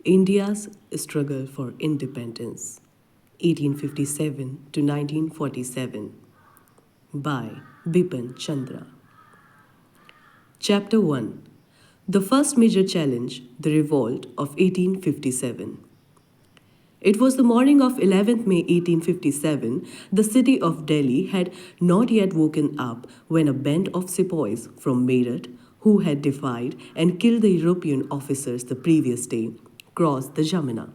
India's Struggle for Independence, 1857 to 1947, by Bipin Chandra. Chapter 1. The first major challenge, the revolt of 1857. It was the morning of 11th May 1857. The city of Delhi had not yet woken up when a band of sepoys from Meerut, who had defied and killed the European officers the previous day, crossed the Jamuna,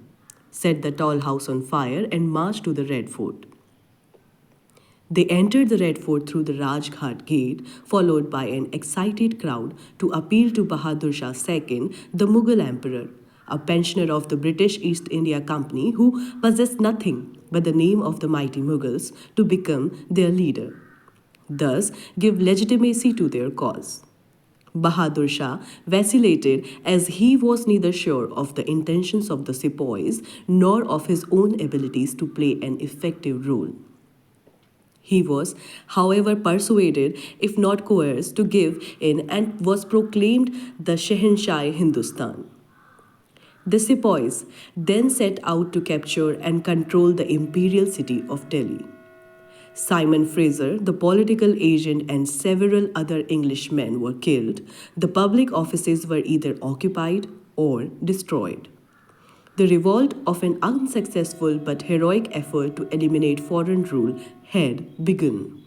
set the tall house on fire, and marched to the Red Fort. They entered the Red Fort through the Rajghat gate, followed by an excited crowd to appeal to Bahadur Shah II, the Mughal emperor, a pensioner of the British East India Company who possessed nothing but the name of the mighty Mughals, to become their leader, thus give legitimacy to their cause. Bahadur Shah vacillated as he was neither sure of the intentions of the sepoys nor of his own abilities to play an effective role. He was, however, persuaded, if not coerced, to give in and was proclaimed the Shehenshah Hindustan. The sepoys then set out to capture and control the imperial city of Delhi. Simon Fraser, the political agent, and several other Englishmen were killed. The public offices were either occupied or destroyed. The revolt of an unsuccessful but heroic effort to eliminate foreign rule had begun.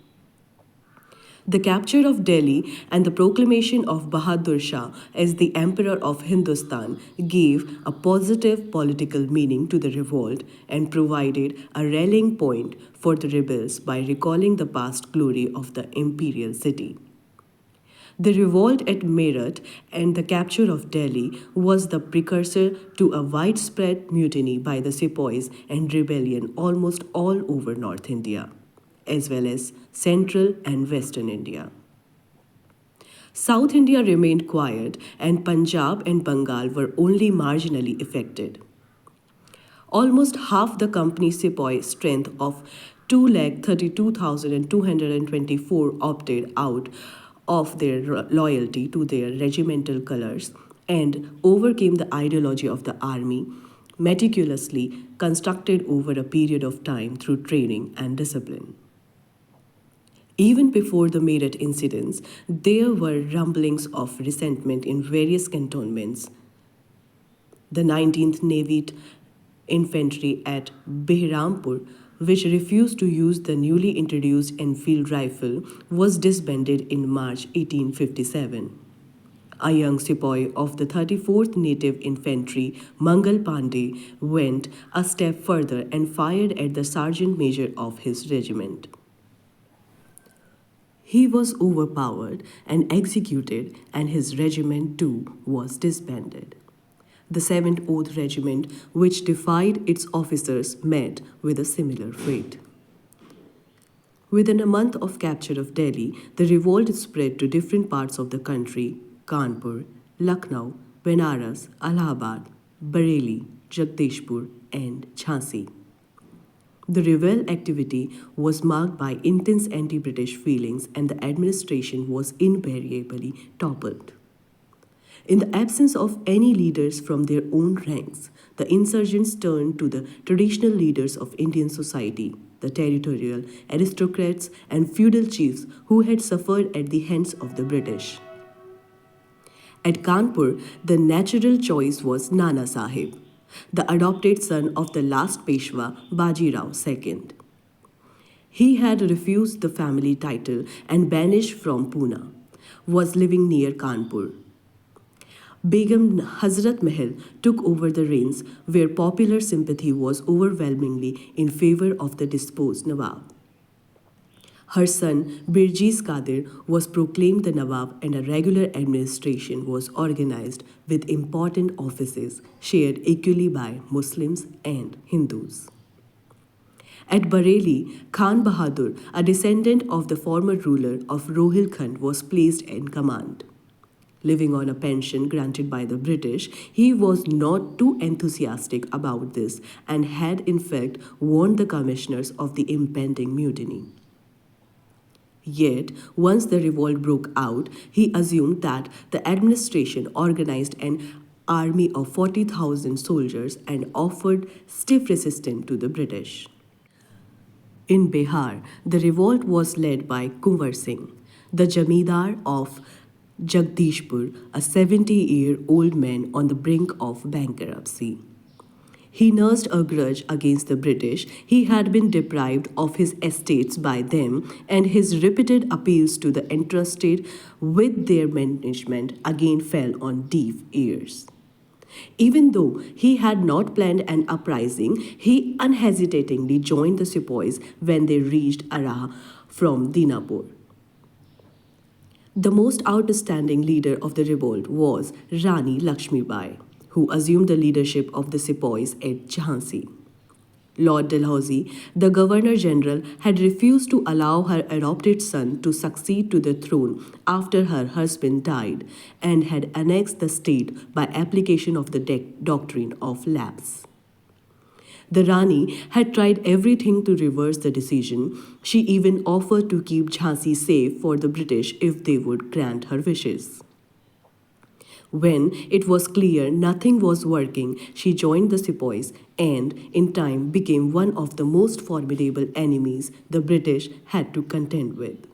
The capture of Delhi and the proclamation of Bahadur Shah as the Emperor of Hindustan gave a positive political meaning to the revolt and provided a rallying point for the rebels by recalling the past glory of the imperial city. The revolt at Meerut and the capture of Delhi was the precursor to a widespread mutiny by the sepoys and rebellion almost all over North India, as well as central and western India. South India remained quiet, and Punjab and Bengal were only marginally affected. Almost half the company's sepoy strength of 232,224 opted out of their loyalty to their regimental colors and overcame the ideology of the army, meticulously constructed over a period of time through training and discipline. Even before the Meerut incidents, there were rumblings of resentment in various cantonments. The 19th Navy Infantry at Behrampur, which refused to use the newly introduced Enfield rifle, was disbanded in March 1857. A young sepoy of the 34th Native Infantry, Mangal Pandey, went a step further and fired at the sergeant major of his regiment. He was overpowered and executed, and his regiment too was disbanded. The 7th Oath Regiment, which defied its officers, met with a similar fate. Within a month of capture of Delhi, the revolt spread to different parts of the country: Kanpur, Lucknow, Benares, Allahabad, Bareilly, Jagdishpur, and Jhansi. The rebel activity was marked by intense anti-British feelings, and the administration was invariably toppled. In the absence of any leaders from their own ranks, the insurgents turned to the traditional leaders of Indian society, the territorial aristocrats and feudal chiefs who had suffered at the hands of the British. At Kanpur, the natural choice was Nana Sahib, the adopted son of the last Peshwa, Baji Rao II. He had refused the family title and banished from Pune, was living near Kanpur. Begum Hazrat Mahal took over the reins, where popular sympathy was overwhelmingly in favor of the deposed Nawab. Her son Birjiz Qadir was proclaimed the Nawab, and a regular administration was organized with important offices shared equally by Muslims and Hindus. At Bareilly, Khan Bahadur, a descendant of the former ruler of Rohilkhand, was placed in command. Living on a pension granted by the British, he was not too enthusiastic about this and had in fact warned the commissioners of the impending mutiny. Yet, once the revolt broke out, he assumed that the administration, organized and army of 40,000 soldiers and offered stiff resistance to the British. In Bihar, the revolt was led by Kunwar Singh, the Jamidar of Jagdishpur, a 70-year-old man on the brink of bankruptcy. He nursed a grudge against the British. He had been deprived of his estates by them, and his repeated appeals to the entrusted with their management again fell on deaf ears. Even though he had not planned an uprising, he unhesitatingly joined the sepoys when they reached Arrah from Dinapur. The most outstanding leader of the revolt was Rani Lakshmibai, who assumed the leadership of the sepoys at Jhansi. Lord Dalhousie, the Governor General, had refused to allow her adopted son to succeed to the throne after her husband died and had annexed the state by application of the doctrine of lapse. The Rani had tried everything to reverse the decision. She even offered to keep Jhansi safe for the British if they would grant her wishes. When it was clear nothing was working, she joined the sepoys and, in time, became one of the most formidable enemies the British had to contend with.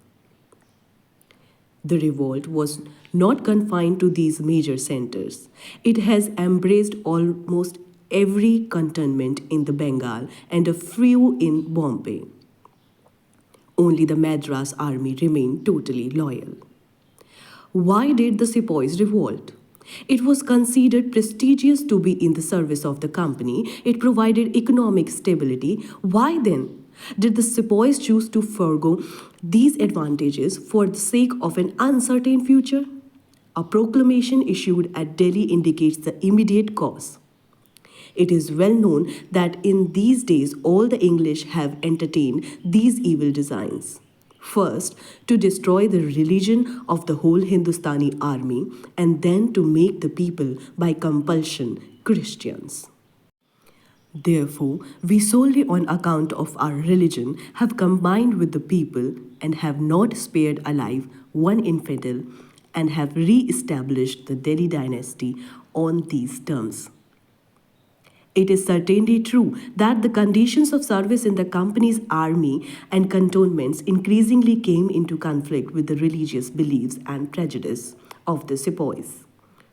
The revolt was not confined to these major centers. It has embraced almost every cantonment in the Bengal and a few in Bombay. Only the Madras army remained totally loyal. Why did the sepoys revolt? It was considered prestigious to be in the service of the company. It provided economic stability. Why then did the sepoys choose to forego these advantages for the sake of an uncertain future? A proclamation issued at Delhi indicates the immediate cause. It is well known that in these days all the English have entertained these evil designs. First, to destroy the religion of the whole Hindustani army, and then to make the people, by compulsion, Christians. Therefore, we solely on account of our religion have combined with the people and have not spared alive one infidel and have re-established the Delhi dynasty on these terms. It is certainly true that the conditions of service in the company's army and cantonments increasingly came into conflict with the religious beliefs and prejudice of the sepoys,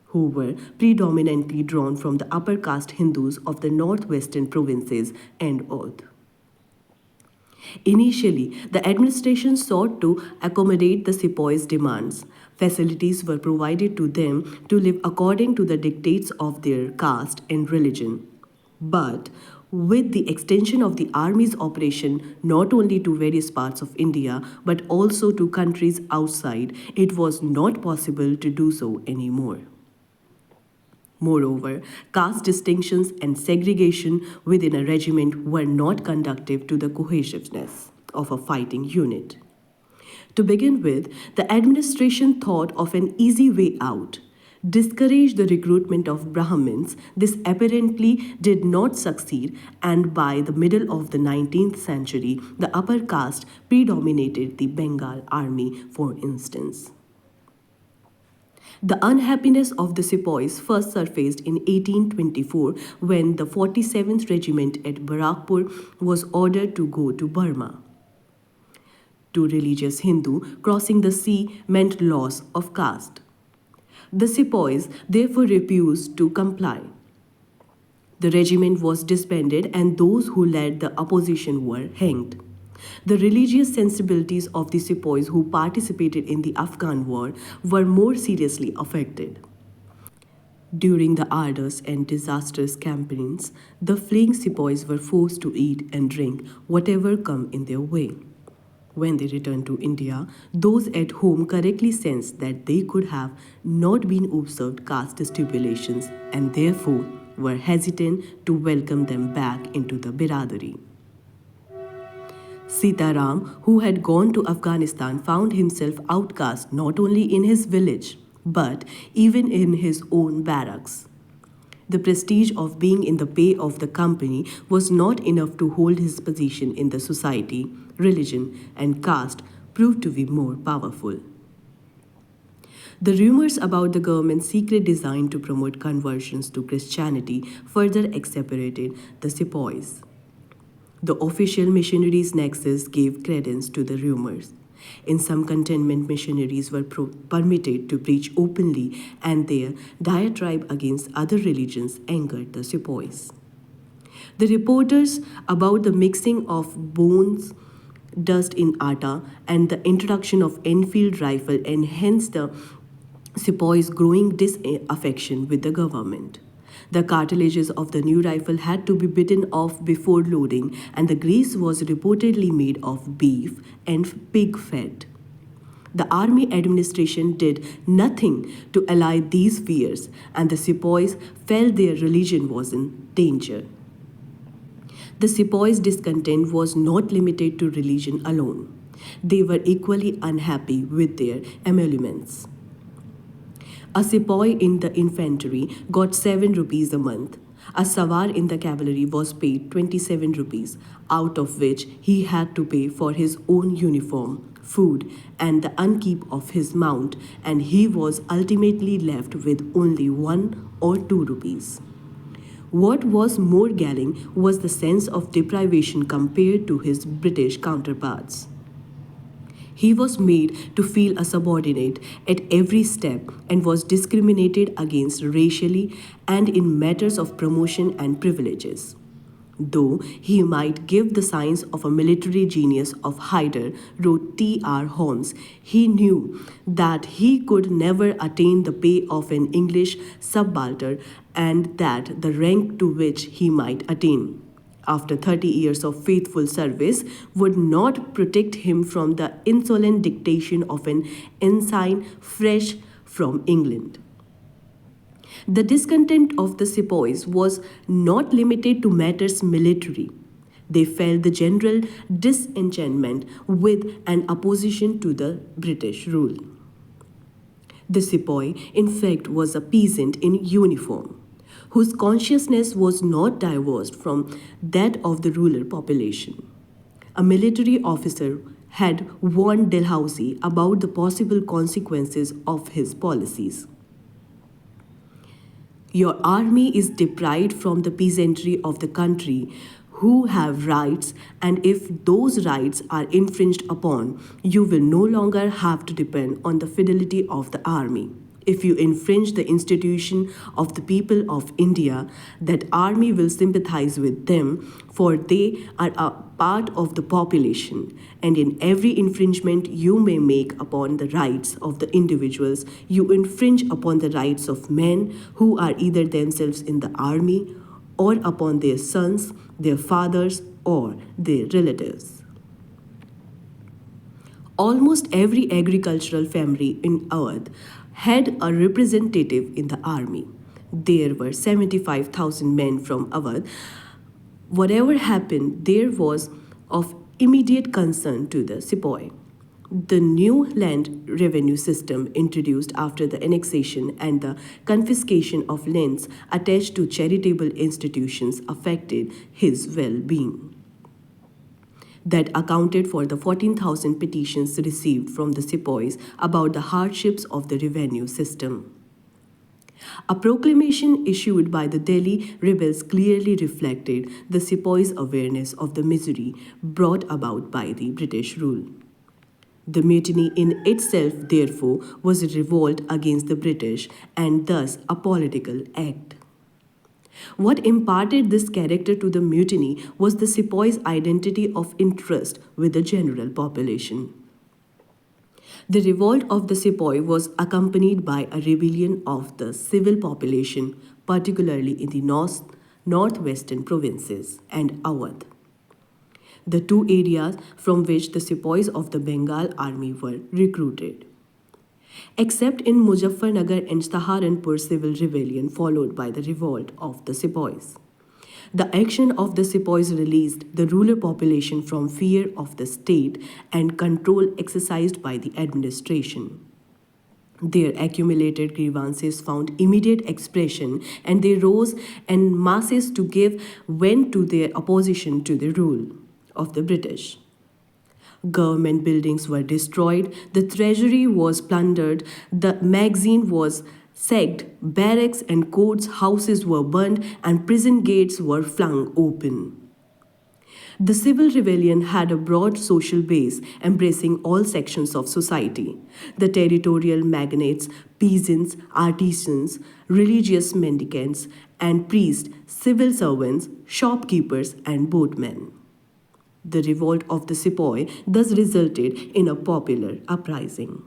who were predominantly drawn from the upper caste Hindus of the northwestern provinces and Oudh. Initially, the administration sought to accommodate the sepoys' demands. Facilities were provided to them to live according to the dictates of their caste and religion. But with the extension of the army's operation not only to various parts of India but also to countries outside, it was not possible to do so anymore. Moreover, caste distinctions and segregation within a regiment were not conducive to the cohesiveness of a fighting unit. To begin with, the administration thought of an easy way out: discourage the recruitment of Brahmins. This apparently did not succeed, and by the middle of the 19th century, the upper caste predominated the Bengal army, for instance. The unhappiness of the sepoys first surfaced in 1824 when the 47th Regiment at Barakpur was ordered to go to Burma. To religious Hindu, crossing the sea meant loss of caste. The sepoys therefore refused to comply. The regiment was disbanded and those who led the opposition were hanged. The religious sensibilities of the sepoys who participated in the Afghan war were more seriously affected. During the arduous and disastrous campaigns, the fleeing sepoys were forced to eat and drink whatever came in their way. When they returned to India, those at home correctly sensed that they could have not been observed caste stipulations and therefore were hesitant to welcome them back into the Biradari. Sitaram, who had gone to Afghanistan, found himself outcast not only in his village but even in his own barracks. The prestige of being in the pay of the company was not enough to hold his position in the society. Religion and caste proved to be more powerful. The rumors about the government's secret design to promote conversions to Christianity further exacerbated the sepoys. The official missionaries' nexus gave credence to the rumors. In some cantonment, missionaries were permitted to preach openly, and their diatribe against other religions angered the sepoys. The reporters about the mixing of bones dust in atta and the introduction of Enfield rifle enhanced the sepoys' growing disaffection with the government. The cartilages of the new rifle had to be bitten off before loading, and the grease was reportedly made of beef and pig fat. The army administration did nothing to allay these fears, and the sepoys felt their religion was in danger. The sepoys' discontent was not limited to religion alone. They were equally unhappy with their emoluments. A sepoy in the infantry got 7 rupees a month. A savar in the cavalry was paid 27 rupees, out of which he had to pay for his own uniform, food, and the upkeep of his mount, and he was ultimately left with only 1 or 2 rupees. What was more galling was the sense of deprivation compared to his British counterparts. He was made to feel a subordinate at every step and was discriminated against racially and in matters of promotion and privileges. Though he might give the signs of a military genius of Hyder, wrote T.R. Holmes, he knew that he could never attain the pay of an English subaltern and that the rank to which he might attain after 30 years of faithful service would not protect him from the insolent dictation of an ensign fresh from England. The discontent of the sepoys was not limited to matters military. They felt the general disenchantment with and opposition to the British rule. The sepoy, in fact, was a peasant in uniform, whose consciousness was not divorced from that of the rural population. A military officer had warned Dalhousie about the possible consequences of his policies. Your army is deprived from the peasantry of the country who have rights, and if those rights are infringed upon, you will no longer have to depend on the fidelity of the army. If you infringe the institution of the people of India, that army will sympathize with them, for they are a part of the population, and in every infringement you may make upon the rights of the individuals, you infringe upon the rights of men who are either themselves in the army or upon their sons, their fathers, or their relatives. Almost every agricultural family in Awadh had a representative in the army. There were 75,000 men from Awadh. Whatever happened, there was of immediate concern to the sepoy. The new land revenue system introduced after the annexation and the confiscation of lands attached to charitable institutions affected his well-being. That accounted for the 14,000 petitions received from the sepoys about the hardships of the revenue system. A proclamation issued by the Delhi rebels clearly reflected the sepoys' awareness of the misery brought about by the British rule. The mutiny in itself, therefore, was a revolt against the British and thus a political act. What imparted this character to the mutiny was the sepoys' identity of interest with the general population. The revolt of the sepoy was accompanied by a rebellion of the civil population, particularly in the northwestern provinces and Awadh, the two areas from which the sepoys of the Bengal army were recruited. Except in Muzaffarnagar and Saharanpur civil rebellion followed by the revolt of the sepoys. The action of the sepoys released the rural population from fear of the state and control exercised by the administration. Their accumulated grievances found immediate expression, and they rose en masses to give vent to their opposition to the rule of the British. Government buildings were destroyed, the treasury was plundered, the magazine was sacked, barracks and courts' houses were burned, and prison gates were flung open. The civil rebellion had a broad social base embracing all sections of society. The territorial magnates, peasants, artisans, religious mendicants, and priests, civil servants, shopkeepers, and boatmen. The revolt of the sepoy thus resulted in a popular uprising.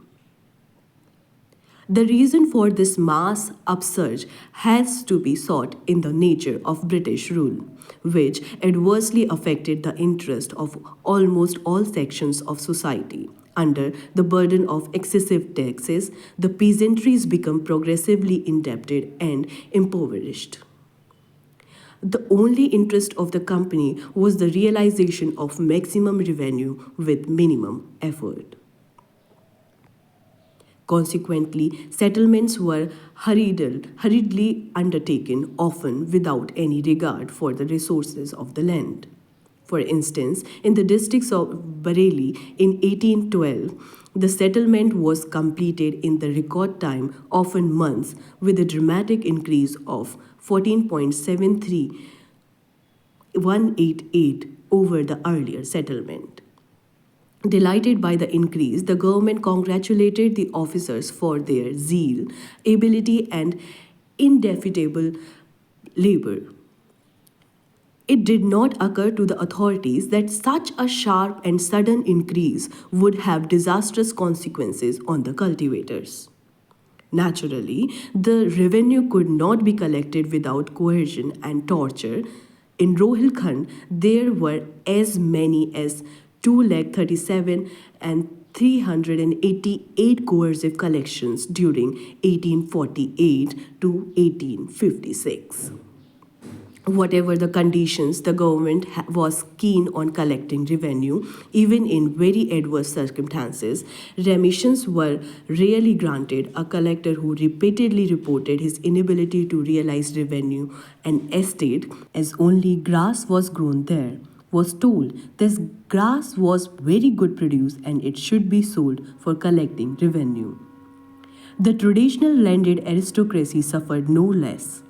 The reason for this mass upsurge has to be sought in the nature of British rule, which adversely affected the interest of almost all sections of society. Under the burden of excessive taxes, the peasantries become progressively indebted and impoverished. The only interest of the company was the realization of maximum revenue with minimum effort. Consequently, settlements were hurriedly undertaken, often without any regard for the resources of the land. For instance, in the districts of Bareilly in 1812, the settlement was completed in the record time, often months, with a dramatic increase of 14.73188 over the earlier settlement. Delighted by the increase, the government congratulated the officers for their zeal, ability, and indefatigable labor. It did not occur to the authorities that such a sharp and sudden increase would have disastrous consequences on the cultivators. Naturally, the revenue could not be collected without coercion and torture. In Rohilkhand, there were as many as 237 and 388 coercive collections during 1848 to 1856. Whatever the conditions, the government was keen on collecting revenue, even in very adverse circumstances. Remissions were rarely granted. A collector who repeatedly reported his inability to realize revenue and estate, as only grass was grown there, was told this grass was very good produce and it should be sold for collecting revenue. The traditional landed aristocracy suffered no less.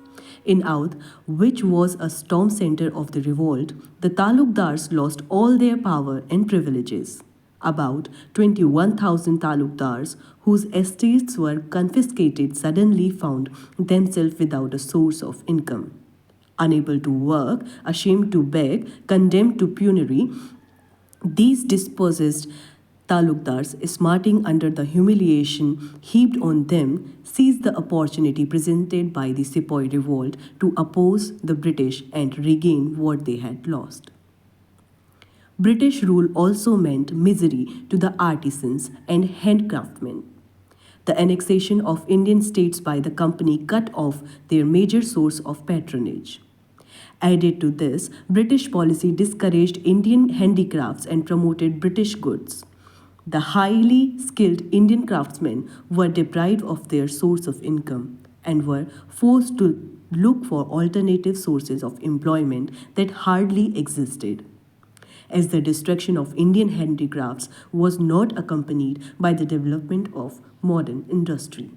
In Oudh, which was a storm center of the revolt, the talukdars lost all their power and privileges. About 21,000 talukdars, whose estates were confiscated, suddenly found themselves without a source of income. Unable to work, ashamed to beg, condemned to penury, these dispossessed talukdars, smarting under the humiliation heaped on them, seized the opportunity presented by the Sepoy revolt to oppose the British and regain what they had lost. British rule also meant misery to the artisans and handcraftsmen. The annexation of Indian states by the company cut off their major source of patronage. Added to this, British policy discouraged Indian handicrafts and promoted British goods. The highly skilled Indian craftsmen were deprived of their source of income and were forced to look for alternative sources of employment that hardly existed. As the destruction of Indian handicrafts was not accompanied by the development of modern industry.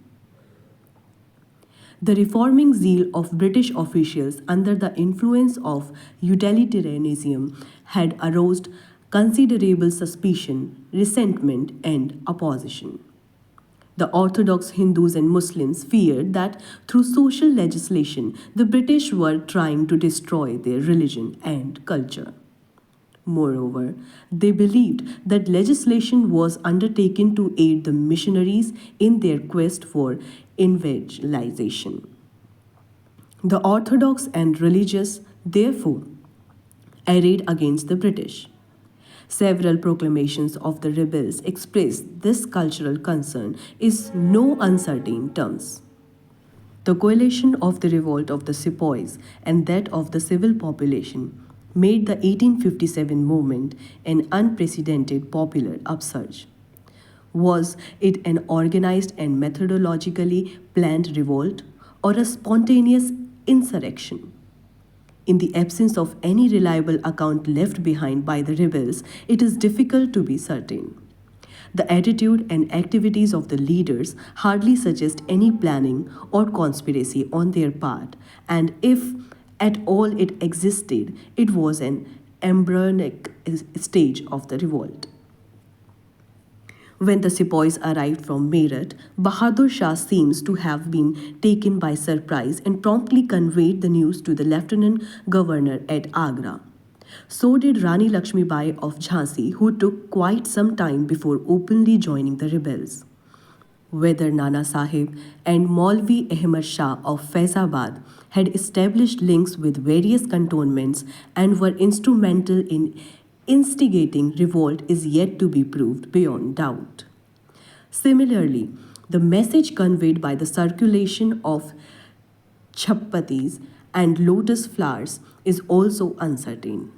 The reforming zeal of British officials under the influence of utilitarianism had aroused considerable suspicion, resentment, and opposition. The Orthodox Hindus and Muslims feared that through social legislation, the British were trying to destroy their religion and culture. Moreover, they believed that legislation was undertaken to aid the missionaries in their quest for evangelization. The Orthodox and religious, therefore, arrayed against the British. Several proclamations of the rebels expressed this cultural concern in no uncertain terms. The coalition of the revolt of the sepoys and that of the civil population made the 1857 movement an unprecedented popular upsurge. Was it an organized and methodologically planned revolt or a spontaneous insurrection? In the absence of any reliable account left behind by the rebels, it is difficult to be certain. The attitude and activities of the leaders hardly suggest any planning or conspiracy on their part, and if at all it existed, it was an embryonic stage of the revolt. When the sepoys arrived from Meerut, Bahadur Shah seems to have been taken by surprise and promptly conveyed the news to the lieutenant governor at Agra. So did Rani Lakshmi Bai of Jhansi, who took quite some time before openly joining the rebels. Whether Nana Sahib and Maulvi Ahmad Shah of Faizabad had established links with various cantonments and were instrumental in instigating revolt is yet to be proved beyond doubt. Similarly, the message conveyed by the circulation of chappatis and lotus flowers is also uncertain.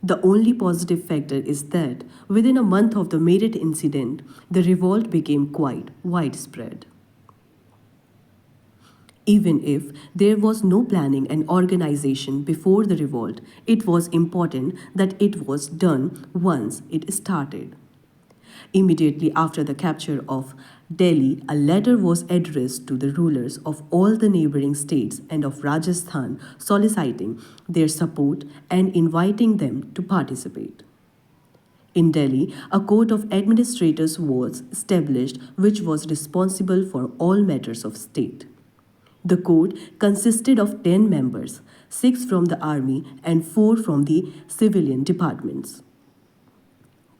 The only positive factor is that within a month of the Meerut incident, the revolt became quite widespread. Even if there was no planning and organization before the revolt, it was important that it was done once it started. Immediately after the capture of Delhi, a letter was addressed to the rulers of all the neighboring states and of Rajasthan soliciting their support and inviting them to participate. In Delhi, a court of administrators was established which was responsible for all matters of state. The court consisted of 10 members, 6 from the army and 4 from the civilian departments.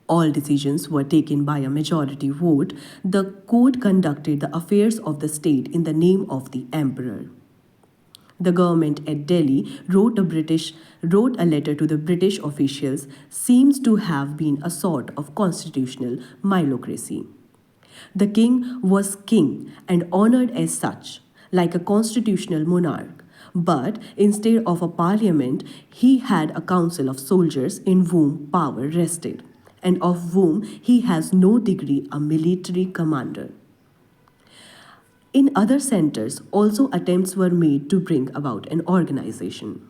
All decisions were taken by a majority vote. The court conducted the affairs of the state in the name of the emperor. The government at Delhi wrote a letter to the British officials seems to have been a sort of constitutional milocracy. The king was king and honored as such, like a constitutional monarch. But instead of a parliament, he had a council of soldiers in whom power rested, and of whom he has no degree a military commander. In other centers, also attempts were made to bring about an organization.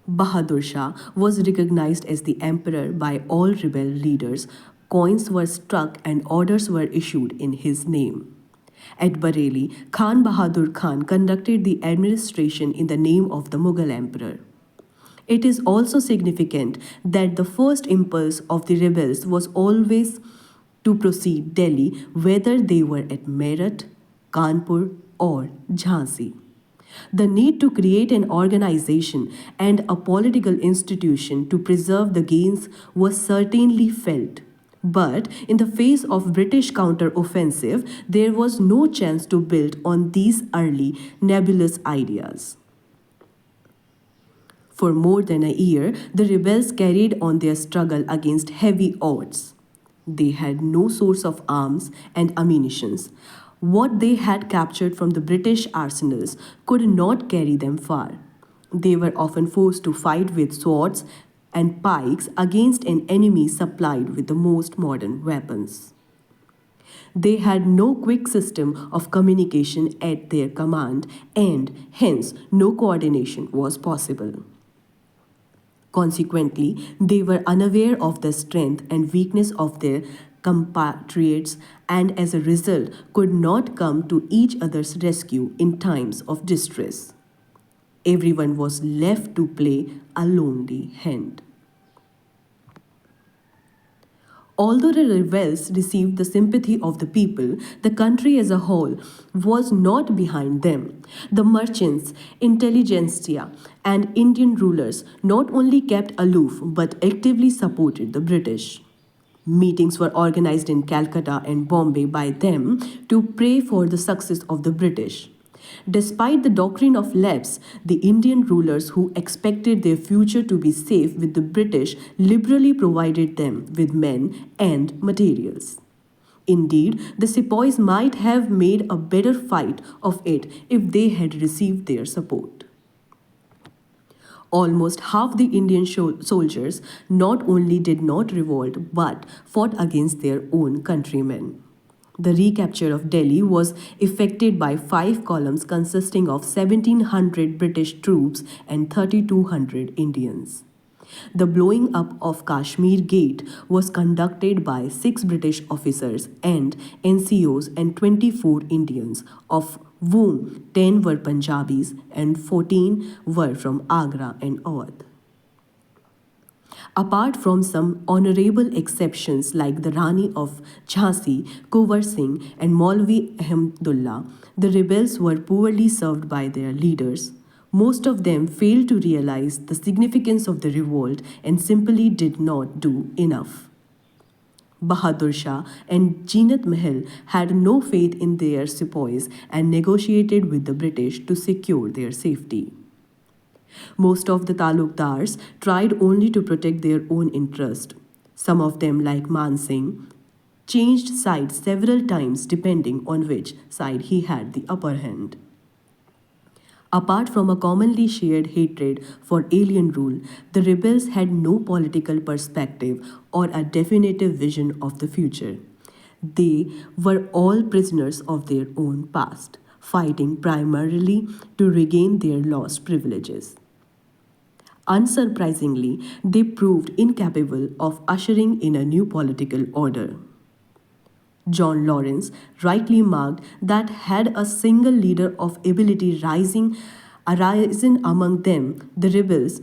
Bahadur Shah was recognized as the emperor by all rebel leaders. Coins were struck and orders were issued in his name. At Bareilly, Khan Bahadur Khan conducted the administration in the name of the Mughal emperor. It is also significant that the first impulse of the rebels was always to proceed Delhi, whether they were at Meerut, Kanpur, or Jhansi. The need to create an organization and a political institution to preserve the gains was certainly felt. But in the face of British counter-offensive, there was no chance to build on these early nebulous ideas. For more than a year, the rebels carried on their struggle against heavy odds. They had no source of arms and ammunitions. What they had captured from the British arsenals could not carry them far. They were often forced to fight with swords and pikes against an enemy supplied with the most modern weapons. They had no quick system of communication at their command, and hence no coordination was possible. Consequently, they were unaware of the strength and weakness of their compatriots and as a result could not come to each other's rescue in times of distress. Everyone was left to play a lonely hand. Although the rebels received the sympathy of the people, the country as a whole was not behind them. The merchants, intelligentsia, and Indian rulers not only kept aloof but actively supported the British. Meetings were organized in Calcutta and Bombay by them to pray for the success of the British. Despite the doctrine of lapse, the Indian rulers who expected their future to be safe with the British liberally provided them with men and materials. Indeed, the sepoys might have made a better fight of it if they had received their support. Almost half the Indian soldiers not only did not revolt but fought against their own countrymen. The recapture of Delhi was effected by 5 columns consisting of 1,700 British troops and 3,200 Indians. The blowing up of Kashmir Gate was conducted by 6 British officers and NCOs and 24 Indians, of whom 10 were Punjabis and 14 were from Agra and Awadh. Apart from some honorable exceptions like the Rani of Jhansi, Kunwar Singh, and Maulvi Ahmedullah, the rebels were poorly served by their leaders. Most of them failed to realize the significance of the revolt and simply did not do enough. Bahadur Shah and Jeenat Mahal had no faith in their sepoys and negotiated with the British to secure their safety. Most of the talukdars tried only to protect their own interest. Some of them, like Man Singh, changed sides several times depending on which side he had the upper hand. Apart from a commonly shared hatred for alien rule, the rebels had no political perspective or a definitive vision of the future. They were all prisoners of their own past, fighting primarily to regain their lost privileges. Unsurprisingly, they proved incapable of ushering in a new political order. John Lawrence rightly marked that had a single leader of ability arisen among them, the rebels,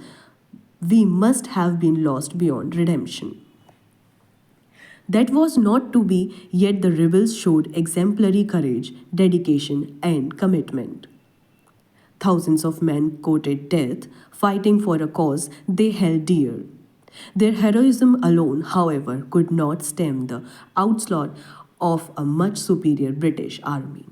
we must have been lost beyond redemption. That was not to be, yet the rebels showed exemplary courage, dedication, and commitment. Thousands of men courted death, fighting for a cause they held dear. Their heroism alone, however, could not stem the onslaught of a much superior British army.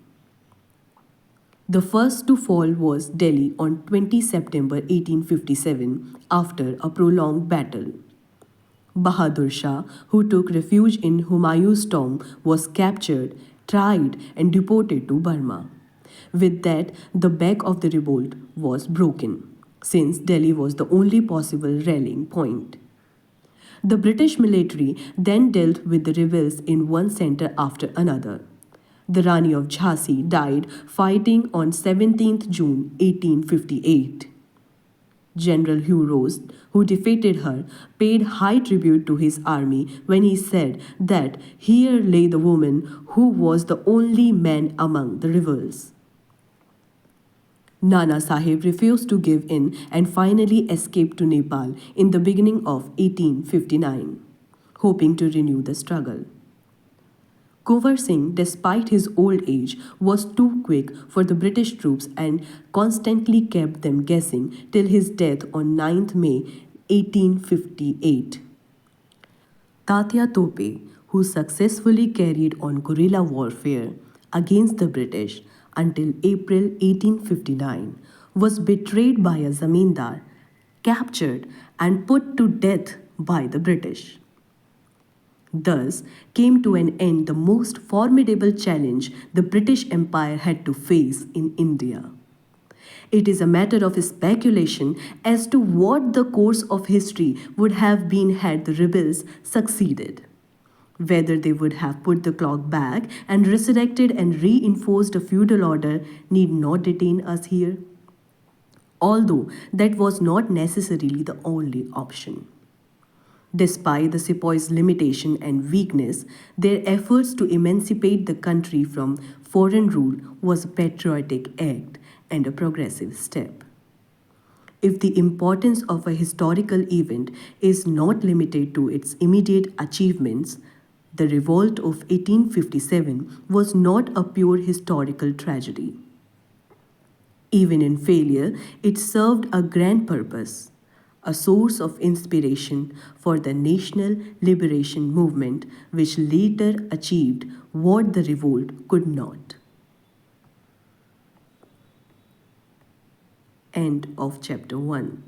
The first to fall was Delhi on 20 September 1857 after a prolonged battle. Bahadur Shah, who took refuge in Humayun's tomb, was captured, tried, and deported to Burma. With that, the back of the revolt was broken, since Delhi was the only possible rallying point. The British military then dealt with the rebels in one center after another. The Rani of Jhansi died fighting on 17th June 1858. General Hugh Ross, who defeated her, paid high tribute to his army when he said that here lay the woman who was the only man among the rebels. Nana Sahib refused to give in and finally escaped to Nepal in the beginning of 1859, hoping to renew the struggle. Kunwar Singh, despite his old age, was too quick for the British troops and constantly kept them guessing till his death on 9th May 1858. Tatya Tope, who successfully carried on guerrilla warfare against the British until April 1859, was betrayed by a zamindar, captured, and put to death by the British. Thus came to an end the most formidable challenge the British Empire had to face in India. It is a matter of speculation as to what the course of history would have been had the rebels succeeded. Whether they would have put the clock back and resurrected and reinforced a feudal order need not detain us here, although that was not necessarily the only option. Despite the sepoys' limitation and weakness, their efforts to emancipate the country from foreign rule was a patriotic act and a progressive step. If the importance of a historical event is not limited to its immediate achievements, the revolt of 1857 was not a pure historical tragedy. Even in failure, it served a grand purpose, a source of inspiration for the national liberation movement, which later achieved what the revolt could not. End of chapter 1.